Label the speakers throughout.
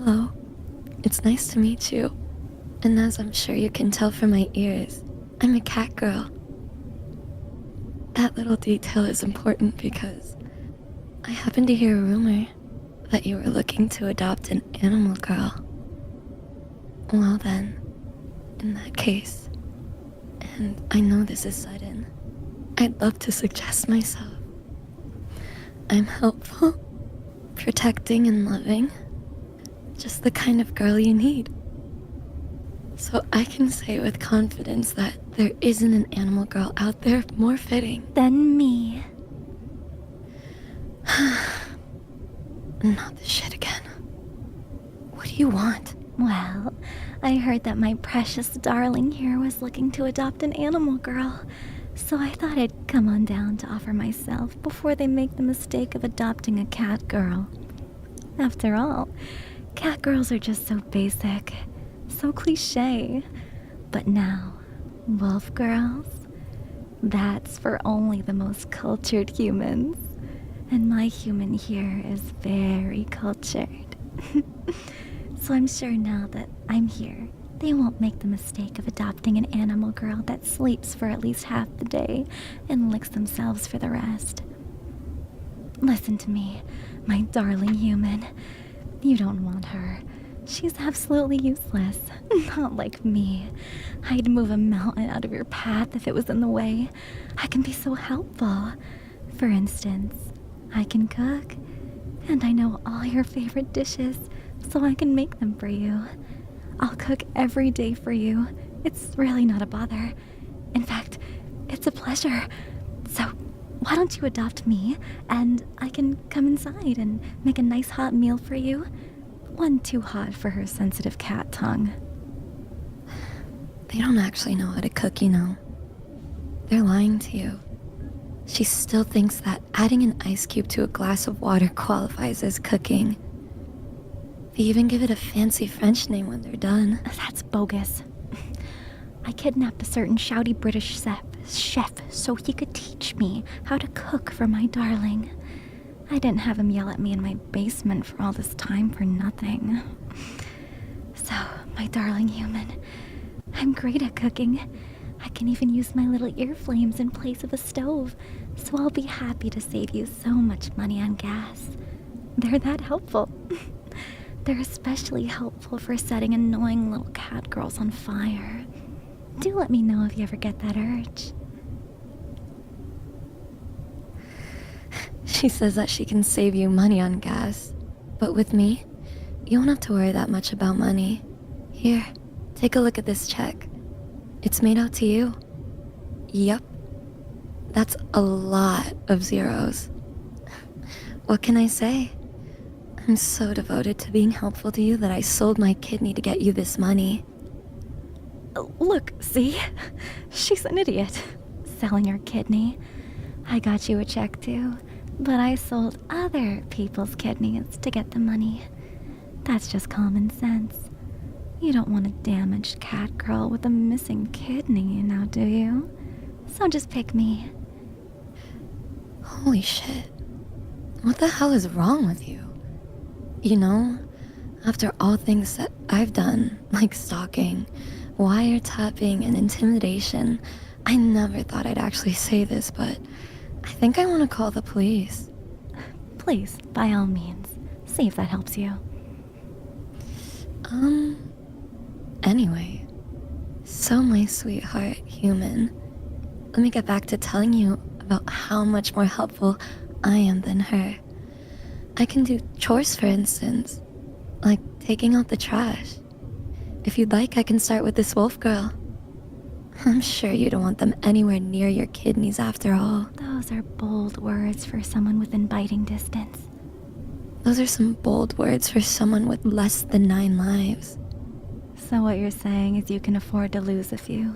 Speaker 1: Hello. It's nice to meet you. And as I'm sure you can tell from my ears, I'm a cat girl. That little detail is important because I happened to hear a rumor that you were looking to adopt an animal girl. Well then, in that case, and I know this is sudden, I'd love to suggest myself. I'm helpful, protecting and loving, just the kind of girl you need. So I can say with confidence that there isn't an animal girl out there more fitting.
Speaker 2: Than me.
Speaker 1: Not this shit again. What do you want?
Speaker 2: Well, I heard that my precious darling here was looking to adopt an animal girl, so I thought I'd come on down to offer myself before they make the mistake of adopting a cat girl. After all, cat girls are just so basic, so cliche. But now, wolf girls? That's for only the most cultured humans. And my human here is very cultured. So I'm sure now that I'm here, they won't make the mistake of adopting an animal girl that sleeps for at least half the day and licks themselves for the rest. Listen to me, my darling human. You don't want her. She's absolutely useless. Not like me. I'd move a mountain out of your path if it was in the way. I can be so helpful. For instance, I can cook, and I know all your favorite dishes, so I can make them for you. I'll cook every day for you. It's really not a bother. In fact, it's a pleasure. So, why don't you adopt me, and I can come inside and make a nice hot meal for you? One too hot for her sensitive cat tongue.
Speaker 1: They don't actually know how to cook, you know. They're lying to you. She still thinks that adding an ice cube to a glass of water qualifies as cooking. They even give it a fancy French name when they're done.
Speaker 2: That's bogus. I kidnapped a certain shouty British chef so he could teach me how to cook for my darling. I didn't have him yell at me in my basement for all this time for nothing. So, my darling human, I'm great at cooking. I can even use my little ear flames in place of a stove, so I'll be happy to save you so much money on gas. They're that helpful. They're especially helpful for setting annoying little cat girls on fire. Do let me know if you ever get that urge.
Speaker 1: She says that she can save you money on gas. But with me, you won't have to worry that much about money. Here, take a look at this check. It's made out to you. Yup. That's a lot of zeros. What can I say? I'm so devoted to being helpful to you that I sold my kidney to get you this money.
Speaker 2: Look, see? She's an idiot. Selling her kidney. I got you a check too, but I sold other people's kidneys to get the money. That's just common sense. You don't want a damaged cat girl with a missing kidney, now do you? So just pick me.
Speaker 1: Holy shit. What the hell is wrong with you? You know, after all things that I've done, like stalking, wiretapping, and intimidation, I never thought I'd actually say this, but I think I want to call the police.
Speaker 2: Please, by all means, see if that helps you.
Speaker 1: Anyway, so my sweetheart human, let me get back to telling you about how much more helpful I am than her. I can do chores, for instance, like taking out the trash. If you'd like, I can start with this wolf girl. I'm sure you don't want them anywhere near your kidneys after all.
Speaker 2: Those are bold words for someone within biting distance.
Speaker 1: Those are some bold words for someone with less than 9 lives.
Speaker 2: So what you're saying is you can afford to lose a few.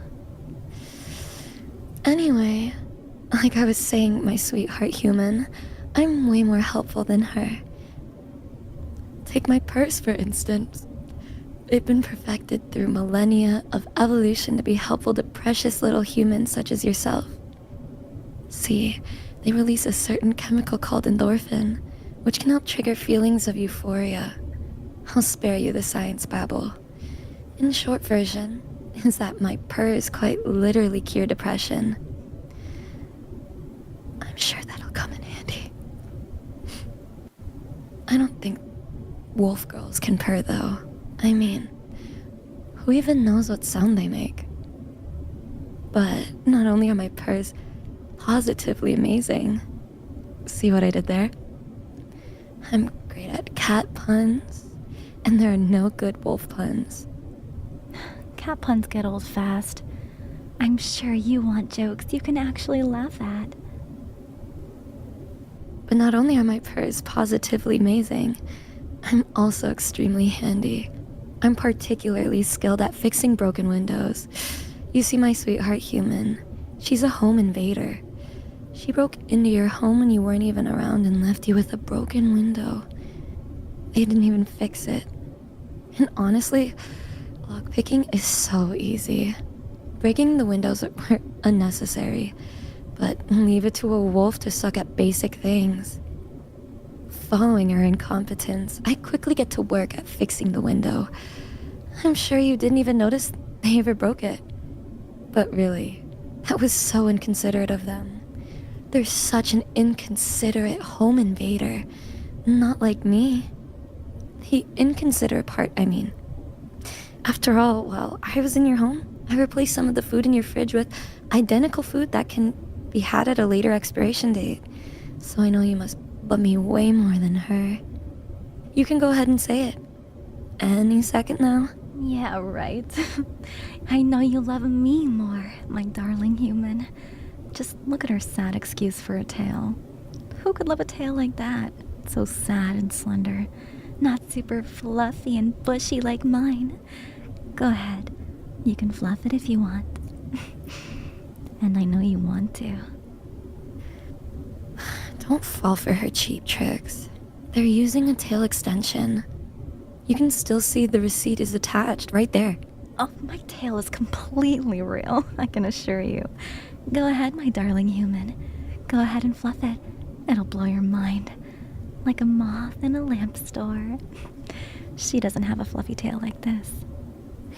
Speaker 1: Anyway, like I was saying, my sweetheart human, I'm way more helpful than her. Take my purse, for instance. They've been perfected through millennia of evolution to be helpful to precious little humans such as yourself. See, they release a certain chemical called endorphin, which can help trigger feelings of euphoria. I'll spare you the science babble. In short version, is that my purrs quite literally cure depression. I'm sure that'll come in handy. I don't think wolf girls can purr, though. I mean, who even knows what sound they make? But not only are my purrs positively amazing. See what I did there? I'm great at cat puns, and there are no good wolf puns.
Speaker 2: Cat puns get old fast. I'm sure you want jokes you can actually laugh at.
Speaker 1: But not only are my purrs positively amazing, I'm also extremely handy. I'm particularly skilled at fixing broken windows. You see, my sweetheart human, she's a home invader. She broke into your home when you weren't even around and left you with a broken window. They didn't even fix it. And honestly, lockpicking is so easy. Breaking the windows were unnecessary, but leave it to a wolf to suck at basic things. Following her incompetence, I quickly get to work at fixing the window. I'm sure you didn't even notice they ever broke it. But really, that was so inconsiderate of them. They're such an inconsiderate home invader. Not like me. The inconsiderate part, I mean. After all, while I was in your home, I replaced some of the food in your fridge with identical food that can be had at a later expiration date. So I know you must love me way more than her. You can go ahead and say it. Any second now.
Speaker 2: Yeah, right. I know you love me more, my darling human. Just look at her sad excuse for a tail. Who could love a tail like that? So sad and slender. Not super fluffy and bushy like mine. Go ahead. You can fluff it if you want. And I know you want to.
Speaker 1: Don't fall for her cheap tricks. They're using a tail extension. You can still see the receipt is attached right there.
Speaker 2: Oh, my tail is completely real, I can assure you. Go ahead, my darling human. Go ahead and fluff it. It'll blow your mind. Like a moth in a lamp store. She doesn't have a fluffy tail like this.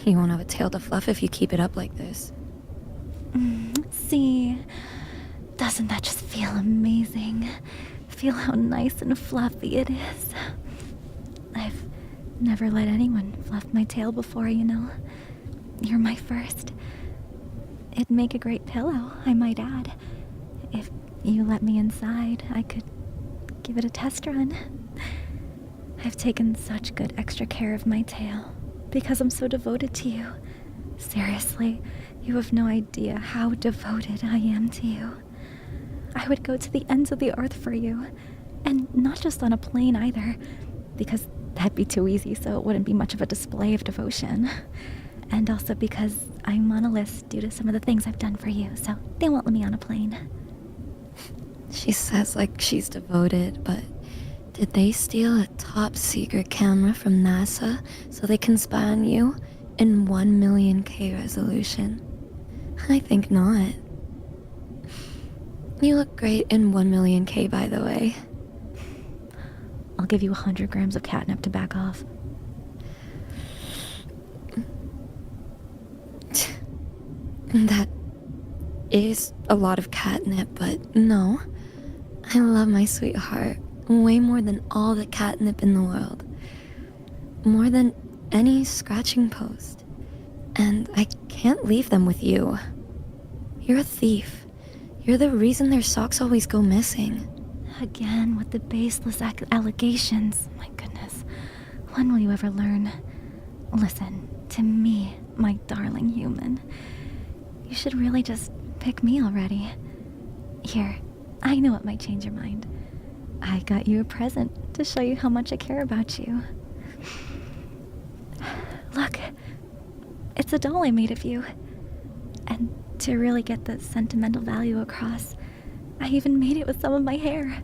Speaker 1: You won't have a tail to fluff if you keep it up like this.
Speaker 2: See, doesn't that just feel amazing? Feel how nice and fluffy it is. I've never let anyone fluff my tail before, you know. You're my first. It'd make a great pillow, I might add. If you let me inside, I could give it a test run. I've taken such good extra care of my tail because I'm so devoted to you. Seriously, you have no idea how devoted I am to you. I would go to the ends of the earth for you. And not just on a plane either, because that'd be too easy, so it wouldn't be much of a display of devotion. And also because I'm on a list due to some of the things I've done for you, so they won't let me on a plane.
Speaker 1: She says like she's devoted, but did they steal a top secret camera from NASA so they can spy on you in 1 million K resolution? I think not. You look great in 1 million K, by the way.
Speaker 2: I'll give you 100 grams of catnip to back off.
Speaker 1: That is a lot of catnip, but no. I love my sweetheart way more than all the catnip in the world. More than any scratching post. And I can't leave them with you. You're a thief. You're the reason their socks always go missing.
Speaker 2: Again with the baseless allegations. My goodness. When will you ever learn? Listen to me, my darling human. You should really just pick me already. Here, I know it might change your mind. I got you a present to show you how much I care about you. Look, it's a doll I made of you. And to really get the sentimental value across, I even made it with some of my hair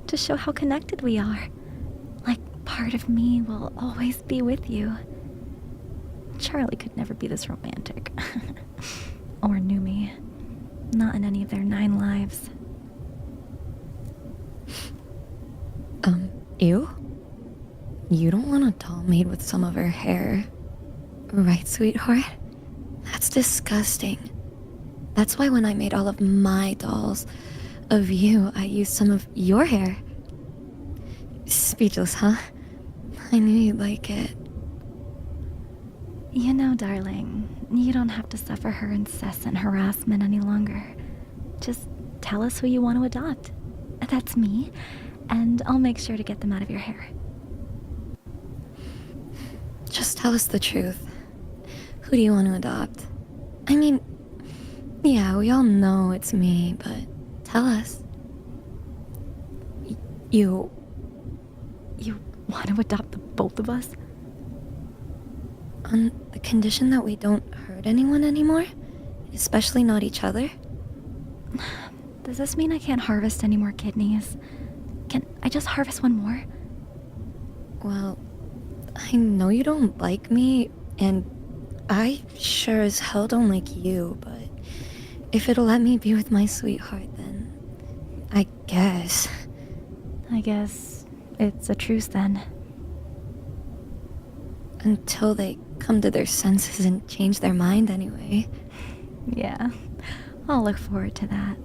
Speaker 2: to show how connected we are. Like part of me will always be with you. Charlie could never be this romantic. Or Numi. Not in any of their 9 lives.
Speaker 1: Ew? You don't want a doll made with some of her hair, right, sweetheart? That's disgusting. That's why when I made all of my dolls of you, I used some of your hair. Speechless, huh? I knew you'd like it.
Speaker 2: You know, darling, you don't have to suffer her incessant harassment any longer. Just tell us who you want to adopt. That's me, and I'll make sure to get them out of your hair.
Speaker 1: Just tell us the truth. Who do you want to adopt? I mean, yeah, we all know it's me, but tell us. You
Speaker 2: You want to adopt the both of us?
Speaker 1: on the condition that we don't hurt anyone anymore? Especially not each other?
Speaker 2: Does this mean I can't harvest any more kidneys? Can I just harvest one more?
Speaker 1: Well, I know you don't like me, and I sure as hell don't like you, but if it'll let me be with my sweetheart, then I guess.
Speaker 2: I guess it's a truce then.
Speaker 1: Until they come to their senses and change their mind anyway.
Speaker 2: Yeah, I'll look forward to that.